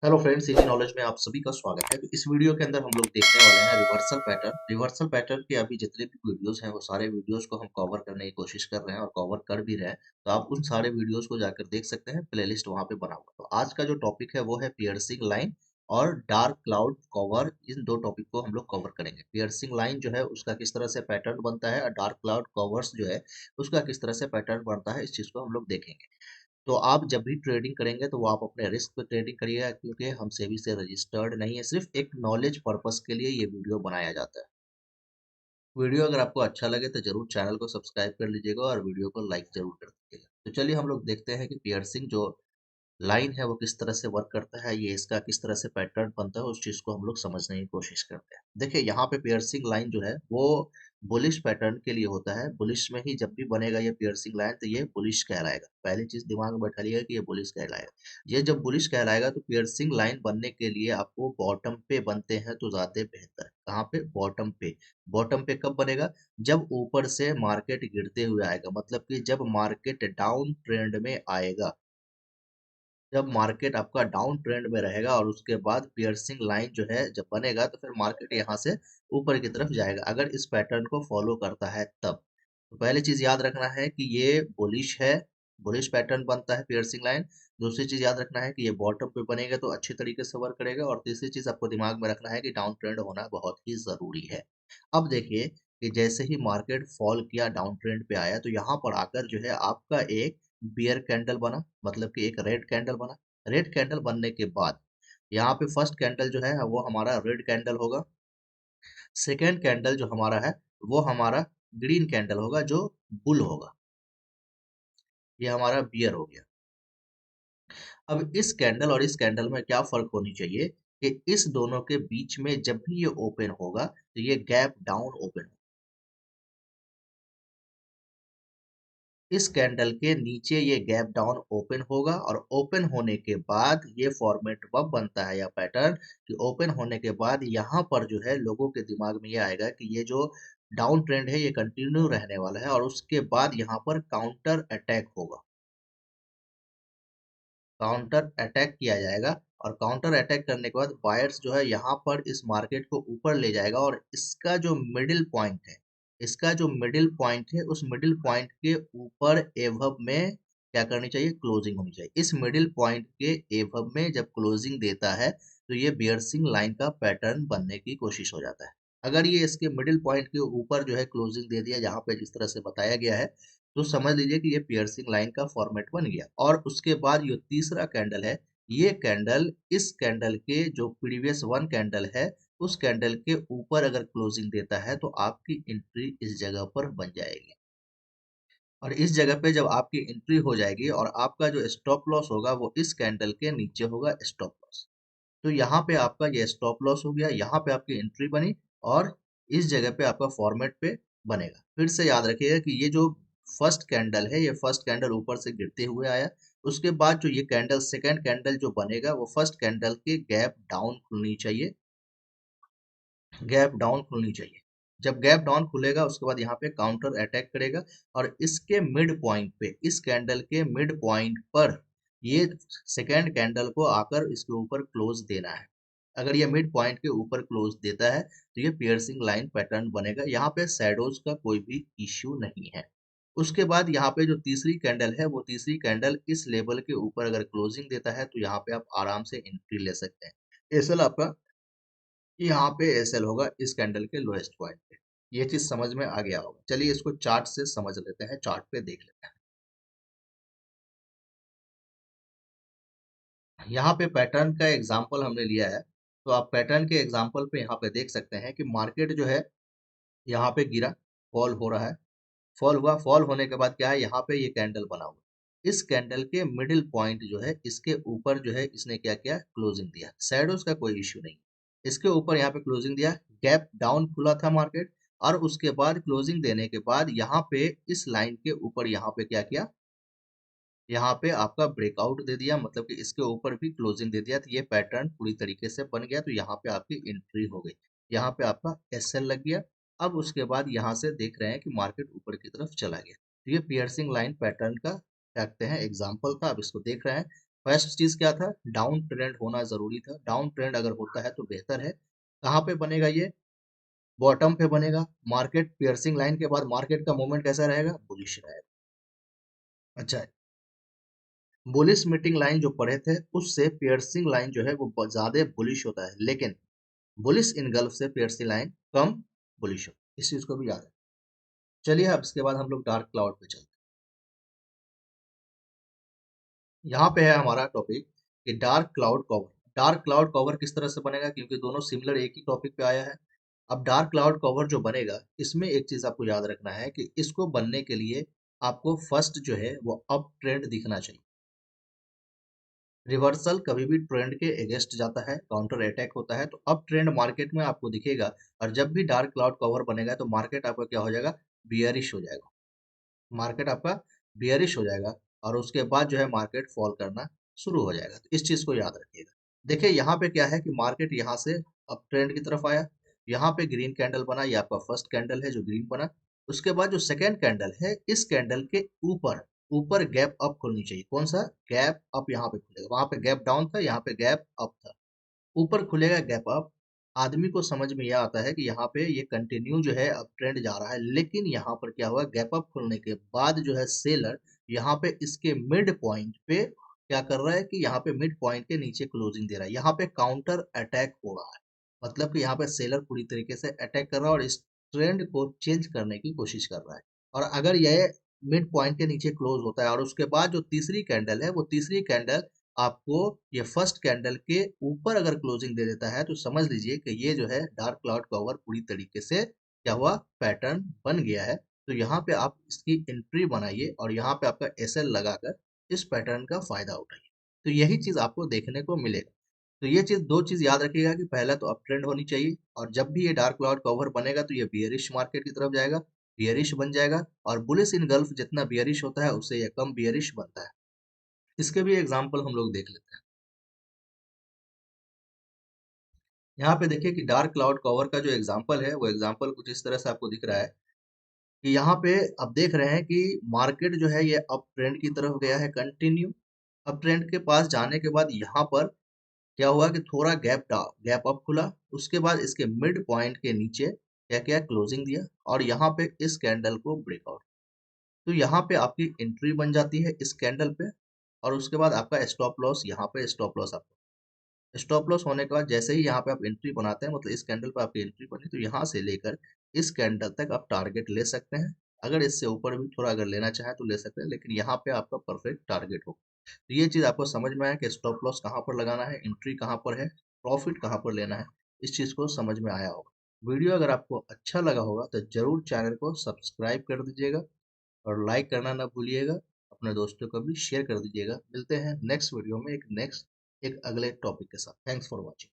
Hello friends, easy knowledge में आप सभी का स्वागत है। तो इस वीडियो के अंदर हम लोग देखने वाले हैं रिवर्सल पैटर्न। रिवर्सल पैटर्न के अभी जितने भी वीडियोस हैं वो सारे वीडियोस को हम कवर करने की कोशिश कर रहे हैं और कवर कर भी रहे हैं। तो आप उन सारे वीडियोस को जाकर देख सकते हैं, प्लेलिस्ट वहां पे बना हुआ। तो आज का जो टॉपिक है वो है पियर्सिंग लाइन और डार्क क्लाउड कवर। इन दो टॉपिक को हम लोग कवर करेंगे। पियर्सिंग लाइन जो है उसका किस तरह से पैटर्न बनता है और डार्क क्लाउड कवर्स जो है उसका किस तरह से पैटर्न बनता है, इस चीज को हम लोग देखेंगे। तो आप जब भी ट्रेडिंग करेंगे तो वो आप अपने रिस्क पे ट्रेडिंग करिएगा, क्योंकि हम सेबी से रजिस्टर्ड नहीं है। सिर्फ एक नॉलेज पर्पस के लिए ये वीडियो बनाया जाता है। वीडियो अगर आपको अच्छा लगे तो जरूर चैनल को सब्सक्राइब कर लीजिएगा और वीडियो को लाइक जरूर कर दीजिएगा। तो चलिए हम लोग देखते हैं कि पियर्सिंग जो लाइन है वो किस तरह से वर्क करता है, ये इसका किस तरह से पैटर्न बनता है, उस चीज को हम लोग समझने की कोशिश करते हैं। देखिए यहाँ पे पियर्सिंग लाइन जो है वो बुलिश पैटर्न के लिए होता है। बुलिश में ही जब भी बनेगा ये पियर्सिंग लाइन तो ये बुलिश कहलाएगा। पहली चीज दिमाग में बैठा लिया कि ये बुलिश कहलाएगा। ये जब बुलिश कहलाएगा तो पियर्सिंग लाइन बनने के लिए आपको बॉटम पे बनते हैं तो ज्यादा बेहतर है। कहाँ पे? बॉटम पे। बॉटम पे कब बनेगा? जब ऊपर से मार्केट गिरते हुए आएगा, मतलब कि जब मार्केट डाउन ट्रेंड में आएगा। जब मार्केट आपका डाउन ट्रेंड में रहेगा और उसके बाद पियर्सिंग लाइन जो है जब बनेगा तो फिर मार्केट यहाँ से ऊपर की तरफ जाएगा, अगर इस पैटर्न को फॉलो करता है तब। तो पहली चीज याद रखना है कि ये बुलिश है, बुलिश पैटर्न बनता है पियर्सिंग लाइन। दूसरी चीज याद रखना है कि ये बॉटम पे बनेगा तो अच्छी तरीके से वर्क करेगा। और तीसरी चीज आपको दिमाग में रखना है कि डाउन ट्रेंड होना बहुत ही जरूरी है। अब देखिए कि जैसे ही मार्केट फॉल किया, डाउन ट्रेंड पे आया, तो यहाँ पर आकर जो है आपका एक बियर कैंडल बना, मतलब कि एक रेड कैंडल बना। रेड कैंडल बनने के बाद यहाँ पे फर्स्ट कैंडल जो है वो हमारा रेड कैंडल होगा। सेकेंड कैंडल जो हमारा है वो हमारा ग्रीन कैंडल होगा, जो बुल होगा। ये हमारा बियर हो गया। अब इस कैंडल और इस कैंडल में क्या फर्क होनी चाहिए कि इस दोनों के बीच में जब भी ये ओपन होगा तो ये गैप डाउन ओपन। इस कैंडल के नीचे ये गैप डाउन ओपन होगा और ओपन होने के बाद ये फॉर्मेट कब बनता है या पैटर्न कि ओपन होने के बाद यहाँ पर जो है लोगों के दिमाग में ये आएगा कि ये जो डाउन ट्रेंड है ये कंटिन्यू रहने वाला है, और उसके बाद यहाँ पर काउंटर अटैक होगा। काउंटर अटैक किया जाएगा और काउंटर अटैक करने के बाद बायर्स जो है यहाँ पर इस मार्केट को ऊपर ले जाएगा, और इसका जो मिडिल पॉइंट है, इसका जो मिडिल पॉइंट है उस मिडिल पॉइंट के ऊपर एवब में क्या करनी चाहिए? क्लोजिंग होनी चाहिए। इस मिडिल पॉइंट के एवब में जब क्लोजिंग देता है तो ये बियर्सिंग लाइन का पैटर्न बनने की कोशिश हो जाता है। अगर ये इसके मिडिल पॉइंट के ऊपर जो है क्लोजिंग दे दिया, जहां पे जिस तरह से बताया गया है, तो समझ लीजिए कि ये पियर्सिंग लाइन का फॉर्मेट बन गया। और उसके बाद जो तीसरा कैंडल है, ये कैंडल इस कैंडल के जो प्रीवियस वन कैंडल है उस कैंडल के ऊपर अगर क्लोजिंग देता है तो आपकी एंट्री इस जगह पर बन जाएगी। और इस जगह पे जब आपकी एंट्री हो जाएगी और आपका जो स्टॉप लॉस होगा वो इस कैंडल के नीचे होगा, स्टॉप लॉस। तो यहाँ पे आपका ये स्टॉप लॉस हो गया, यहाँ पे आपकी एंट्री बनी, और इस जगह पे आपका फॉर्मेट पे बनेगा। फिर से याद रखिएगा कि ये जो फर्स्ट कैंडल है, ये फर्स्ट कैंडल ऊपर से गिरते हुए आया। उसके बाद जो ये कैंडल, सेकंड कैंडल जो बनेगा वो फर्स्ट कैंडल के गैप डाउन खुलनी चाहिए, गैप डाउन खुलनी चाहिए। जब गैप डाउन खुलेगा उसके बाद यहाँ पे काउंटर अटैक करेगा, और इसके मिड पॉइंट पे, इस कैंडल के मिड पॉइंट पर ये सेकेंड कैंडल को आकर इसके ऊपर क्लोज देना है। अगर ये मिड पॉइंट के ऊपर क्लोज देता है तो ये पियर्सिंग लाइन पैटर्न बनेगा। यहाँ पे शैडोज का कोई भी इश्यू नहीं है। उसके बाद यहाँ पे जो तीसरी कैंडल है, वो तीसरी कैंडल इस लेवल के ऊपर अगर क्लोजिंग देता है तो यहाँ पे आप आराम से एंट्री ले सकते हैं। एसएल आपका यहाँ पे एसएल होगा इस कैंडल के लोएस्ट पॉइंट पे। ये चीज समझ में आ गया होगा। चलिए इसको चार्ट से समझ लेते हैं, चार्ट पे देख लेते हैं। यहाँ पे पैटर्न का एग्जांपल हमने लिया है, तो आप पैटर्न के एग्जांपल पे यहाँ पे देख सकते हैं कि मार्केट जो है यहाँ पे गिरा, फॉल हो रहा है। फॉल हुआ, फॉल होने के बाद क्या है, यहाँ पे ये कैंडल बना हुआ। इस कैंडल के मिडिल पॉइंट जो है इसके ऊपर जो है इसने क्या किया? क्लोजिंग दिया। शैडोज का कोई इश्यू नहीं, इसके ऊपर यहाँ पे क्लोजिंग दिया। गैप डाउन खुला था मार्केट, और उसके बाद क्लोजिंग देने के बाद यहाँ पे इस लाइन के ऊपर यहाँ पे क्या किया? यहाँ पे आपका ब्रेकआउट दे दिया, मतलब कि इसके ऊपर भी क्लोजिंग दे दिया। तो ये पैटर्न पूरी तरीके से बन गया। तो यहाँ पे आपकी एंट्री हो गई, यहाँ पे आपका एसएल लग गया। अब उसके बाद यहाँ से देख रहे हैं कि मार्केट ऊपर की तरफ चला गया। तो ये पियर्सिंग लाइन पैटर्न का कहते हैं एग्जाम्पल था। अब इसको देख रहे हैं फर्स्ट चीज क्या था, डाउन ट्रेंड होना जरूरी था। डाउन ट्रेंड अगर होता है तो बेहतर है। कहाँ पे बनेगा ये, बॉटम पे बनेगा। मार्केट पियर्सिंग लाइन के बाद मार्केट का मूवमेंट कैसा रहेगा, बुलिश रहेगा। अच्छा, बुलिश मीटिंग लाइन जो पढ़े थे उससे पियर्सिंग लाइन जो है वो बहुत ज्यादा बुलिश होता है, लेकिन बुलिश इनगल्फ से पियर्सिंग लाइन कम बुलिश होता है। इस चीज को भी याद है। चलिए अब इसके बाद हम लोग डार्क क्लाउड पे चलते हैं। यहाँ पे है हमारा टॉपिक कि dark cloud cover. Dark cloud cover किस तरह से बनेगा, क्योंकि दोनों सिमिलर एक ही टॉपिक पे आया है। अब डार्क क्लाउड कवर जो बनेगा, इसमें एक चीज आपको याद रखना है कि इसको बनने के लिए आपको फर्स्ट जो है वो अप ट्रेंड दिखना चाहिए। रिवर्सल कभी भी ट्रेंड के अगेंस्ट जाता है, काउंटर अटैक होता है, तो अप ट्रेंड मार्केट में आपको दिखेगा। और जब भी डार्क क्लाउड कवर बनेगा तो मार्केट आपका क्या हो जाएगा, बियरिश हो जाएगा। मार्केट आपका बियरिश हो जाएगा और उसके बाद जो है मार्केट फॉल करना शुरू हो जाएगा। तो इस चीज को याद रखिएगा। देखिए यहाँ पे क्या है कि मार्केट यहाँ से अप ट्रेंड की तरफ आया। यहाँ पे ग्रीन कैंडल बना, ये आपका फर्स्ट कैंडल है जो ग्रीन बना। उसके बाद जो सेकेंड कैंडल है, इस कैंडल के ऊपर ऊपर गैप अप खुलनी चाहिए। कौन सा गैप अप, यहाँ पे खुलेगा। वहां पे गैप डाउन था, यहाँ पे गैप अप था। ऊपर खुलेगा गैप अप। आदमी को समझ में यह आता है कि यहाँ पे ये कंटिन्यू जो है अप ट्रेंड जा रहा है, लेकिन यहाँ पर क्या हुआ, गैप अप खुलने के बाद जो है सेलर यहाँ पे इसके मिड पॉइंट पे क्या कर रहा है कि यहाँ पे मिड पॉइंट के नीचे क्लोजिंग दे रहा है। यहाँ पे काउंटर अटैक हो रहा है, मतलब कि यहाँ पे सेलर पूरी तरीके से अटैक कर रहा है और इस ट्रेंड को चेंज करने की कोशिश कर रहा है। और अगर यह मिड पॉइंट के नीचे क्लोज होता है और उसके बाद जो तीसरी कैंडल है, वो तीसरी कैंडल आपको ये फर्स्ट कैंडल के ऊपर अगर क्लोजिंग दे देता है, तो समझ लीजिए कि ये जो है डार्क क्लाउड कवर पूरी तरीके से क्या हुआ, पैटर्न बन गया है। तो यहाँ पे आप इसकी एंट्री बनाइए और यहाँ पे आपका एसएल लगाकर इस पैटर्न का फायदा उठाइए। तो यही चीज आपको देखने को मिलेगा। तो ये चीज, दो चीज याद रखिएगा कि पहला तो अप ट्रेंड होनी चाहिए, और जब भी ये डार्क क्लाउड कवर बनेगा तो ये बियरिश मार्केट की तरफ जाएगा, बियरिश बन जाएगा। और बुलिश इन गल्फ जितना बियरिश होता है उससे ये कम बियरिश बनता है। इसके भी एग्जाम्पल हम लोग देख लेते हैं। यहाँ पे देखिए कि डार्क क्लाउड कवर का जो एग्जांपल है वो एग्जांपल कुछ इस तरह से आपको दिख रहा है कि यहाँ पे आप देख रहे हैं कि मार्केट जो है ये अप ट्रेंड की तरफ गया है कंटिन्यू। अप ट्रेंड के पास जाने के बाद यहाँ पर क्या हुआ कि थोड़ा गैप अप खुला। उसके बाद इसके मिड पॉइंट के नीचे क्या क्या क्लोजिंग दिया और यहाँ पे इस कैंडल को ब्रेकआउट। तो यहाँ पे आपकी एंट्री बन जाती है इस कैंडल पे। और उसके बाद आपका स्टॉप लॉस, यहाँ पे स्टॉप लॉस स्टॉप लॉस होने के बाद जैसे ही यहाँ पे आप एंट्री बनाते हैं, मतलब इस कैंडल पे आपकी एंट्री बनी, तो यहाँ से लेकर इस कैंडल तक आप टारगेट ले सकते हैं। अगर इससे ऊपर भी थोड़ा अगर लेना चाहे तो ले सकते हैं, लेकिन यहाँ पे आपका परफेक्ट टारगेट होगा। तो ये चीज आपको समझ में आया कि स्टॉप लॉस कहाँ पर लगाना है, एंट्री कहाँ पर है, प्रॉफिट कहाँ पर लेना है। इस चीज को समझ में आया होगा। वीडियो अगर आपको अच्छा लगा होगा तो जरूर चैनल को सब्सक्राइब कर दीजिएगा और लाइक करना ना भूलिएगा। अपने दोस्तों को भी शेयर कर दीजिएगा। मिलते हैं नेक्स्ट वीडियो में एक अगले टॉपिक के साथ। Thanks for watching.